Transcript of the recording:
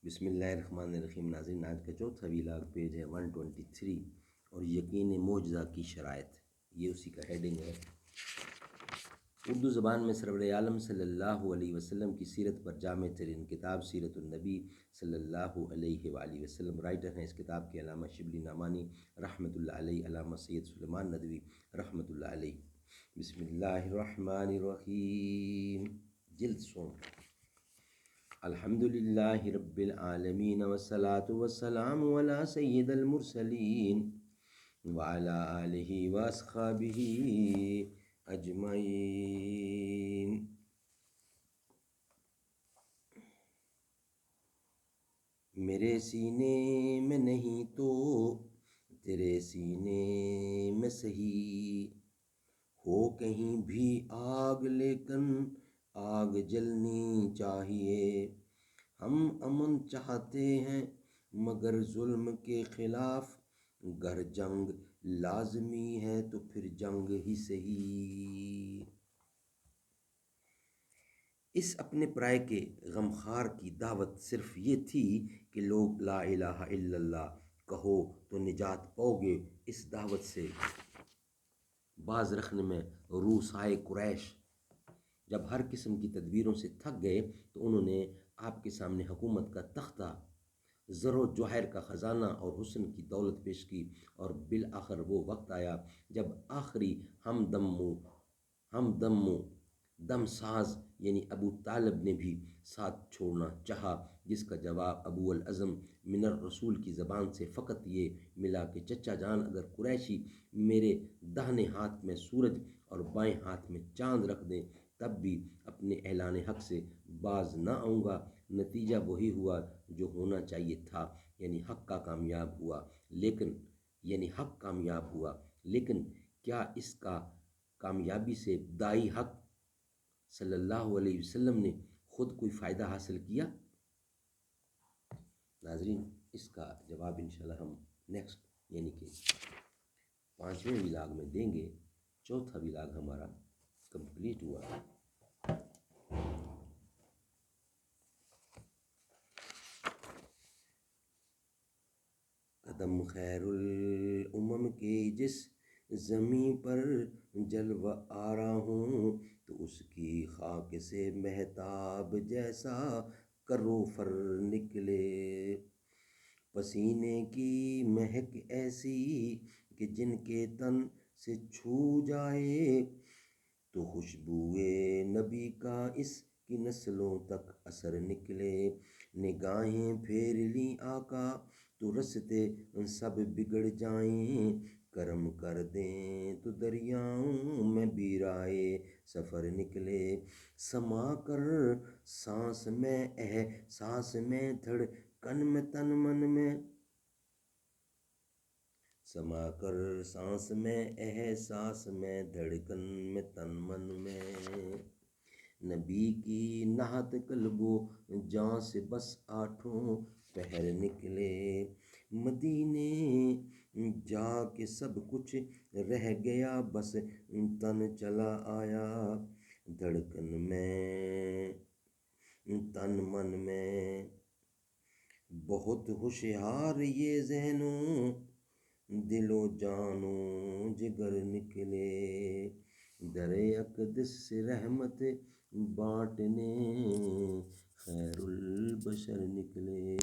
بسم اللہ الرحمن الرحیم۔ ناظرین، آج کا چوتھا ویلاگ پیج ہے 123 اور یقین معجزہ کی شرائط، یہ اسی کا ہیڈنگ ہے۔ اردو زبان میں سرور عالم صلی اللہ علیہ وسلم کی سیرت پر جامع ترین کتاب سیرت النبی صلی اللہ علیہ وآلہ وسلم۔ رائٹر ہیں اس کتاب کے علامہ شبلی نعمانی رحمۃ اللہ علیہ، علامہ سید سلیمان ندوی رحمۃ اللہ علیہ۔ بسم اللہ الرحمن الرحیم۔ جلد سوم۔ الحمدللہ رب العالمین والصلاة والسلام علی سید المرسلین وعلی آلہ واصحابہ اجمعین۔ میرے سینے میں نہیں تو تیرے سینے میں سہی، ہو کہیں بھی آگ لیکن آگ جلنی چاہیے۔ ہم امن چاہتے ہیں مگر ظلم کے خلاف، گر جنگ لازمی ہے تو پھر جنگ ہی سہی۔ اس اپنے پرائے کے غمخوار کی دعوت صرف یہ تھی کہ لوگ لا الہ الا اللہ کہو تو نجات پاؤ گے۔ اس دعوت سے باز رکھنے میں رؤسائے قریش جب ہر قسم کی تدبیروں سے تھک گئے تو انہوں نے آپ کے سامنے حکومت کا تختہ، زر و جوہر کا خزانہ اور حسن کی دولت پیش کی، اور بالآخر وہ وقت آیا جب آخری دم ساز یعنی ابو طالب نے بھی ساتھ چھوڑنا چاہا، جس کا جواب ابو العزم من الرسول کی زبان سے فقط یہ ملا کہ چچا جان، اگر قریشی میرے داہنے ہاتھ میں سورج اور بائیں ہاتھ میں چاند رکھ دیں تب بھی اپنے اعلان حق سے باز نہ آؤں گا۔ نتیجہ وہی ہوا جو ہونا چاہیے تھا، یعنی حق کامیاب ہوا، لیکن کیا اس کا کامیابی سے دائی حق صلی اللہ علیہ وسلم نے خود کوئی فائدہ حاصل کیا؟ ناظرین، اس کا جواب انشاءاللہ ہم نیکسٹ یعنی کہ 5ویں ویلاگ میں دیں گے۔ چوتھا ویلاگ ہمارا کمپلیٹ ہوا۔ قدم خیر الامم کے جس زمیں پر جلوہ آرا ہوں، تو اس کی خاک سے مہتاب جیسا کرو فر نکلے۔ پسینے کی مہک ایسی کہ جن کے تن سے چھو جائے، تو خوشبوئے نبی کا اس کی نسلوں تک اثر نکلے۔ نگاہیں پھیر لیں آقا تو رستے سب بگڑ جائیں، کرم کر دیں تو دریاؤں میں بھی رائے سفر نکلے۔ سما کر سانس میں احساس میں دھڑکن میں تن من میں، سما کر سانس میں احساس میں دھڑکن میں تن من میں، نبی کی نہت قلب و جاں سے بس 8 پہر نکلے۔ مدینے جا کے سب کچھ رہ گیا، بس تن چلا آیا دھڑکن میں تن من میں۔ بہت ہوشیار یہ ذہن و دل و جان و جگر نکلے، در اقدس سے رحمت بانٹنے خیر البشر نکلے۔